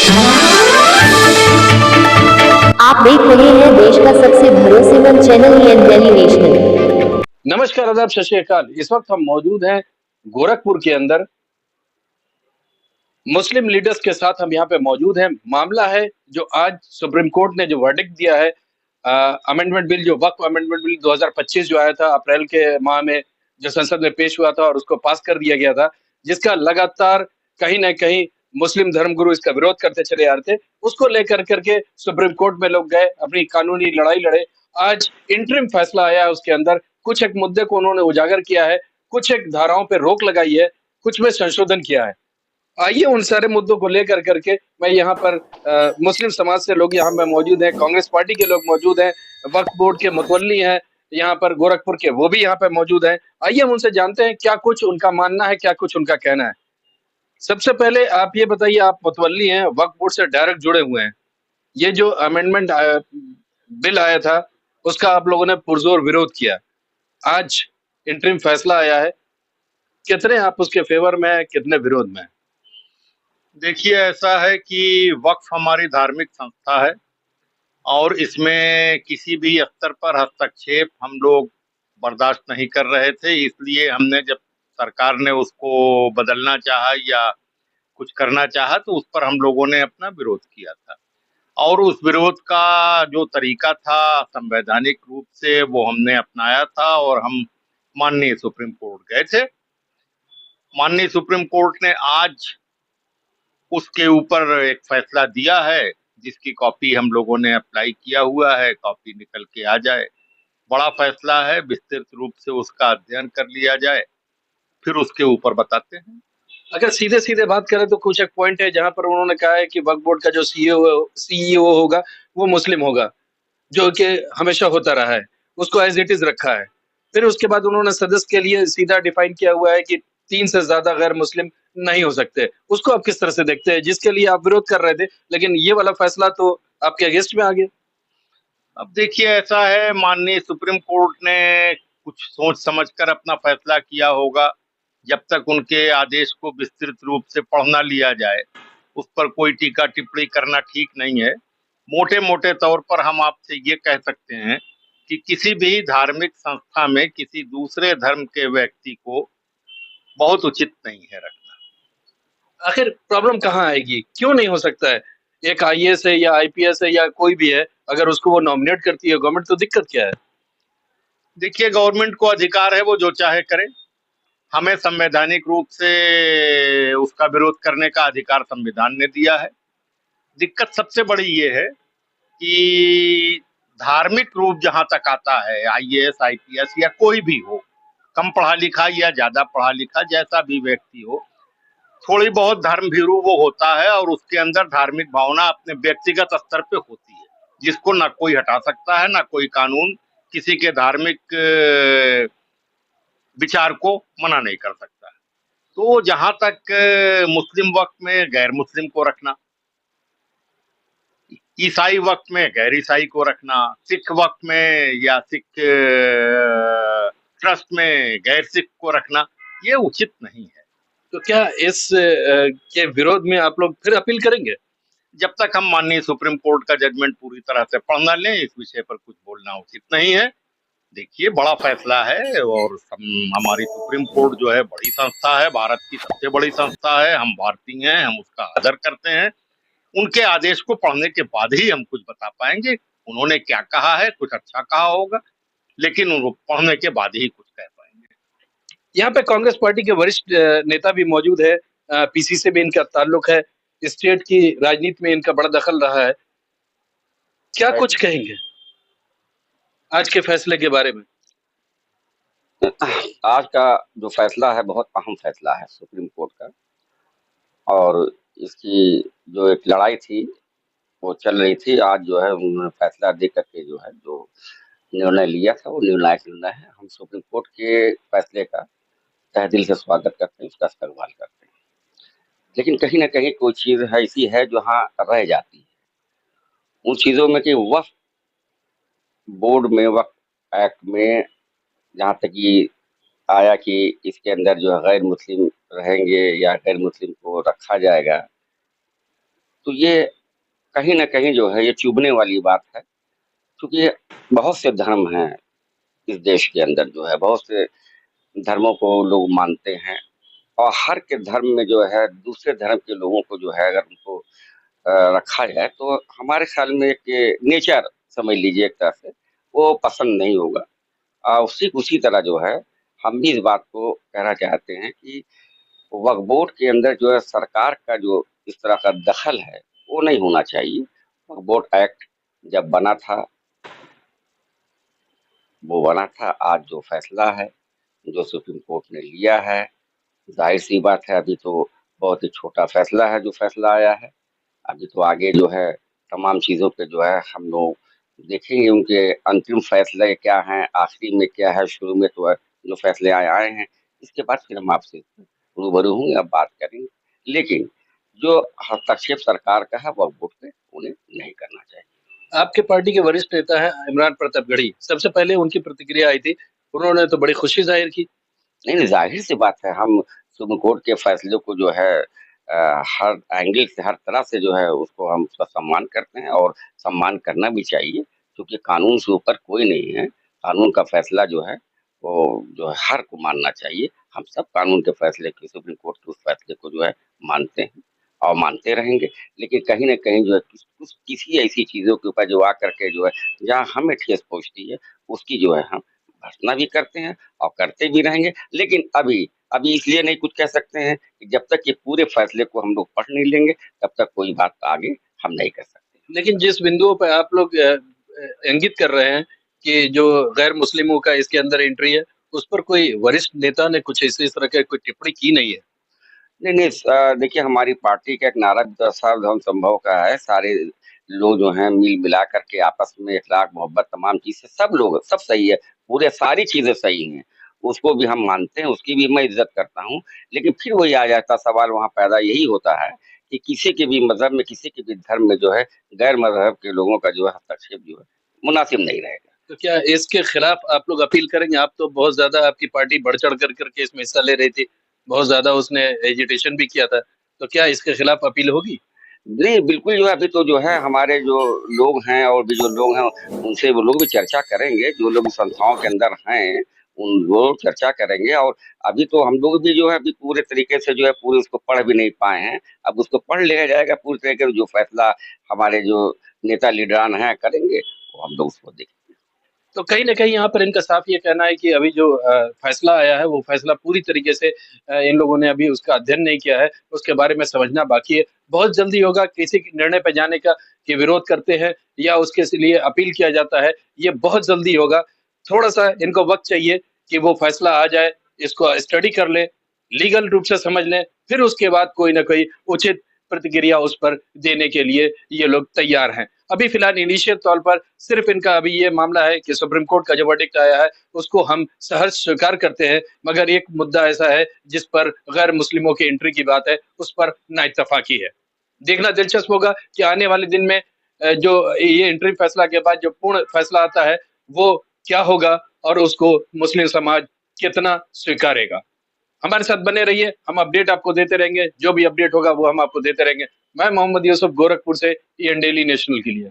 आप देख रहे हैं देश का सबसे भरोसेमंद चैनल दिल्ली नेशनल। नमस्कार, आदाब, सत श्री अकाल। इस वक्त हम मौजूद हैं गोरखपुर के अंदर। मुस्लिम लीडर्स के साथ हम यहाँ पे मौजूद हैं। मामला है जो आज सुप्रीम कोर्ट ने जो वर्डिक्ट दिया है, अमेंडमेंट बिल, जो वक्फ अमेंडमेंट बिल 2025 जो आया था अप्रैल के माह में, जो संसद में पेश हुआ था और उसको पास कर दिया गया था, जिसका लगातार कहीं ना कहीं मुस्लिम धर्मगुरु इसका विरोध करते चले आ रहे थे। उसको लेकर करके सुप्रीम कोर्ट में लोग गए, अपनी कानूनी लड़ाई लड़े। आज इंटरिम फैसला आया है, उसके अंदर कुछ एक मुद्दे को उन्होंने उजागर किया है, कुछ एक धाराओं पर रोक लगाई है, कुछ में संशोधन किया है। आइए उन सारे मुद्दों को लेकर करके मैं यहाँ पर मुस्लिम समाज से लोग यहाँ पे मौजूद हैं, कांग्रेस पार्टी के लोग मौजूद हैं, वक्फ बोर्ड के मुतवल्ली हैं यहाँ पर गोरखपुर के, वो भी यहाँ पे मौजूद हैं। आइए हम उनसे जानते हैं क्या कुछ उनका मानना है, क्या कुछ उनका कहना है। सबसे पहले आप ये बताइए, आप मुतवल्ली हैं, वक्फ बोर्ड से डायरेक्ट जुड़े हुए हैं। ये जो अमेंडमेंट बिल आया था, उसका आप लोगों ने पुरजोर विरोध किया। आज इंटरिम फैसला आया है, कितने आप उसके फेवर में हैं, कितने विरोध में हैं? देखिए, ऐसा है कि वक्फ हमारी धार्मिक संस्था है और इसमें किसी भी स्तर पर हस्तक्षेप हम लोग बर्दाश्त नहीं कर रहे थे। इसलिए हमने, जब सरकार ने उसको बदलना चाहा या कुछ करना चाहा, तो उस पर हम लोगों ने अपना विरोध किया था। और उस विरोध का जो तरीका था संवैधानिक रूप से, वो हमने अपनाया था और हम माननीय सुप्रीम कोर्ट गए थे। माननीय सुप्रीम कोर्ट ने आज उसके ऊपर एक फैसला दिया है, जिसकी कॉपी हम लोगों ने अप्लाई किया हुआ है। कॉपी निकल के आ जाए। बड़ा फैसला है, विस्तृत रूप से उसका अध्ययन कर लिया जाए, फिर उसके ऊपर बताते हैं। अगर सीधे सीधे बात करें तो कुछ एक पॉइंट है जहां पर उन्होंने कहा है कि वक्फ बोर्ड का जो सीईओ होगा वो मुस्लिम होगा, जो कि हमेशा होता रहा है, उसको एज इट इज रखा है। फिर उसके बाद उन्होंने सदस्य के लिए सीधा डिफाइन किया हुआ है कि 3 से ज्यादा गैर मुस्लिम नहीं हो सकते। उसको आप किस तरह से देखते हैं, जिसके लिए आप विरोध कर रहे थे, लेकिन ये वाला फैसला तो आपके अगेंस्ट में आ गया? अब देखिए, ऐसा है, माननीय सुप्रीम कोर्ट ने कुछ सोच समझकर अपना फैसला किया होगा। जब तक उनके आदेश को विस्तृत रूप से पढ़ ना लिया जाए, उस पर कोई टीका टिप्पणी करना ठीक नहीं है। मोटे मोटे तौर पर हम आपसे ये कह सकते हैं कि किसी भी धार्मिक संस्था में किसी दूसरे धर्म के व्यक्ति को बहुत उचित नहीं है रखना। आखिर प्रॉब्लम कहाँ आएगी, क्यों नहीं हो सकता है? एक आईएएस है या आईपीएस है या कोई भी है, अगर उसको वो नॉमिनेट करती है गवर्नमेंट, तो दिक्कत क्या है? देखिए, गवर्नमेंट को अधिकार है, वो जो चाहे करे। हमें संवैधानिक रूप से उसका विरोध करने का अधिकार संविधान ने दिया है। दिक्कत सबसे बड़ी ये है कि धार्मिक रूप जहां तक आता है, आईएएस आईपीएस या कोई भी हो, कम पढ़ा लिखा या ज्यादा पढ़ा लिखा, जैसा भी व्यक्ति हो, थोड़ी बहुत धर्म भीरू वो होता है और उसके अंदर धार्मिक भावना अपने व्यक्तिगत स्तर पे होती है, जिसको ना कोई हटा सकता है, ना कोई कानून किसी के धार्मिक विचार को मना नहीं कर सकता है। तो जहां तक मुस्लिम वक्त में गैर मुस्लिम को रखना, ईसाई वक्त में गैर ईसाई को रखना, सिख वक्त में या सिख ट्रस्ट में गैर सिख को रखना, ये उचित नहीं है। तो क्या इस के विरोध में आप लोग फिर अपील करेंगे? जब तक हम माननीय सुप्रीम कोर्ट का जजमेंट पूरी तरह से पढ़ ना लें, इस विषय पर कुछ बोलना उचित नहीं है। देखिए, बड़ा फैसला है और हमारी सुप्रीम कोर्ट जो है बड़ी संस्था है, भारत की सबसे बड़ी संस्था है। हम भारतीय हैं, हम उसका आदर करते हैं। उनके आदेश को पढ़ने के बाद ही हम कुछ बता पाएंगे। उन्होंने क्या कहा है, कुछ अच्छा कहा होगा, लेकिन उनको पढ़ने के बाद ही कुछ कह पाएंगे। यहाँ पे कांग्रेस पार्टी के वरिष्ठ नेता भी मौजूद है, पीसी से भी इनका ताल्लुक है, स्टेट की राजनीति में इनका बड़ा दखल रहा है। क्या कुछ कहेंगे आज के फैसले के बारे में? आज का जो फैसला है बहुत अहम फैसला है सुप्रीम कोर्ट का। और इसकी जो एक लड़ाई थी वो चल रही थी। आज जो है उन्होंने फैसला दे करके जो है जो निर्णय लिया था वो निर्णायक निर्णय है। हम सुप्रीम कोर्ट के फैसले का तहे दिल से स्वागत करते हैं, उसका इस्तेमाल करते हैं। लेकिन कहीं ना कहीं कोई चीज ऐसी है जो हाँ रह जाती है उन चीजों में कि वक्फ बोर्ड में, वक्फ एक्ट में जहाँ तक ये आया कि इसके अंदर जो है गैर मुस्लिम रहेंगे या गैर मुस्लिम को रखा जाएगा, तो ये कहीं न कहीं जो है ये चुभने वाली बात है, क्योंकि बहुत से धर्म हैं इस देश के अंदर जो है, बहुत से धर्मों को लोग मानते हैं और हर के धर्म में जो है दूसरे धर्म के लोगों को जो है अगर उनको रखा जाए तो हमारे ख्याल में एक नेचर समझ लीजिए एक तरह से, वो पसंद नहीं होगा। उसी उसी तरह जो है हम भी इस बात को कहना चाहते हैं कि वक्फ बोर्ड के अंदर जो है सरकार का जो इस तरह का दखल है, वो नहीं होना चाहिए। वक्फ बोर्ड एक्ट जब बना था, वो बना था, आज जो फैसला है, जो सुप्रीम कोर्ट ने लिया है, ज़ाहिर-सी बात है अभी तो बहुत ही छोटा फैसला है जो फैसला आया है। अभी तो आगे जो है तमाम चीज़ों पे जो है हम लोग देखेंगे उनके अंतिम फैसले क्या हैं, आखिरी में क्या है, शुरू में तो जो फैसले आए आए हैं, इसके बाद फिर हम आपसे रूबरू होंगे, अब बात करेंगे। लेकिन जो हस्तक्षेप सरकार का है वक्फ बोर्ड पे उन्हें नहीं करना चाहिए। आपके पार्टी के वरिष्ठ नेता हैं इमरान प्रतापगढ़ी, सबसे पहले उनकी प्रतिक्रिया आई थी, उन्होंने तो बड़ी खुशी जाहिर की। नहीं, नहीं, ज़ाहिर-सी बात है हम सुप्रीम कोर्ट के फैसले को जो है हर एंगल से, हर तरह से जो है उसको हम उसका सम्मान करते हैं और सम्मान करना भी चाहिए, क्योंकि कानून से ऊपर कोई नहीं है। कानून का फैसला जो है वो जो है हर को मानना चाहिए। हम सब कानून के फैसले को, सुप्रीम कोर्ट के उस फैसले को जो है मानते हैं और मानते रहेंगे। लेकिन कहीं न कहीं जो है कुछ किसी ऐसी चीज़ों के ऊपर जो आकर के जो है जहाँ हमें ठेस पहुँचती है, उसकी जो है हम भर्त्सना भी करते हैं और करते भी रहेंगे। लेकिन अभी अभी इसलिए नहीं कुछ कह सकते हैं कि जब तक ये पूरे फैसले को हम लोग पढ़ नहीं लेंगे, तब तक कोई बात आगे हम नहीं कर सकते। लेकिन जिस बिंदुओं पे आप लोग इंगित कर रहे हैं कि जो गैर मुस्लिमों का इसके अंदर एंट्री है, उस पर कोई वरिष्ठ नेता ने कुछ इस तरह की कोई टिप्पणी की नहीं है। नहीं, नहीं, देखिए हमारी पार्टी का एक नारा भी तो सर्वधर्म संभव का है। सारे लोग जो हैं मिल-मिला कर के आपस में इखलाक, मोहब्बत तमाम चीज़ें सब लोग सब सही है, पूरे सारी चीज़ें सही हैं। उसको भी हम मानते हैं, उसकी भी मैं इज़्ज़त करता हूँ। लेकिन फिर वही आ जाता सवाल वहाँ पैदा यही होता है कि किसी के भी मज़हब में, किसी के भी धर्म में जो है गैर मज़हब के लोगों का जो है हस्तक्षेप जो है मुनासिब नहीं रहेगा। तो क्या इसके खिलाफ आप लोग अपील करेंगे? आप तो बहुत ज़्यादा आपकी पार्टी बढ़-चढ़ कर के इसमें हिस्सा ले रही थी। बहुत ज़्यादा उसने एजिटेशन भी किया था। तो क्या इसके खिलाफ अपील होगी? नहीं, बिल्कुल जो है अभी तो जो है हमारे जो लोग हैं और भी जो लोग हैं उनसे वो लोग भी चर्चा करेंगे, जो लोग संस्थाओं के अंदर हैं, उन वो चर्चा करेंगे और अभी तो हम लोग भी जो है अभी पूरे तरीके से जो है पूरे उसको पढ़ भी नहीं पाए हैं। अब उसको पढ़ लिया जाएगा पूरी तरीके से जो फैसला हमारे जो नेता लीडरान हैं करेंगे, वो हम लोग उसको देखेंगे। तो कहीं न कहीं यहाँ पर इनका साफ ये कहना है कि अभी जो फैसला आया है, वो फैसला पूरी तरीके से इन लोगों ने अभी उसका अध्ययन नहीं किया है, उसके बारे में समझना बाकी है। बहुत जल्दी होगा किसी के निर्णय पे जाने का कि विरोध करते हैं या उसके लिए अपील किया जाता है, ये बहुत जल्दी होगा। थोड़ा-सा इनको वक़्त चाहिए कि वो फैसला आ जाए, इसको स्टडी कर लें, लीगल रूप से समझ लें, फिर उसके बाद कोई न कोई उचित प्रतिक्रिया उस पर देने के लिए ये लोग तैयार हैं। अभी फिलहाल इनिशियल तौर पर सिर्फ इनका अभी ये मामला है कि सुप्रीम कोर्ट का जो वर्डिक्ट आया है, उसको हम सहर्ष स्वीकार करते हैं, मगर एक मुद्दा ऐसा है जिस पर गैर मुस्लिमों की एंट्री की बात है, उस पर नाइत्तफ़ाक़ी है। देखना दिलचस्प होगा कि आने वाले दिन में जो ये इंटरिम फैसला के बाद जो पूर्ण फैसला आता है, वो क्या होगा और उसको मुस्लिम समाज कितना स्वीकारेगा। हमारे साथ बने रहिए, हम अपडेट आपको देते रहेंगे, जो भी अपडेट होगा वो हम आपको देते रहेंगे। मैं मोहम्मद यूसुफ गोरखपुर से, ईएन डेली नेशनल के लिए।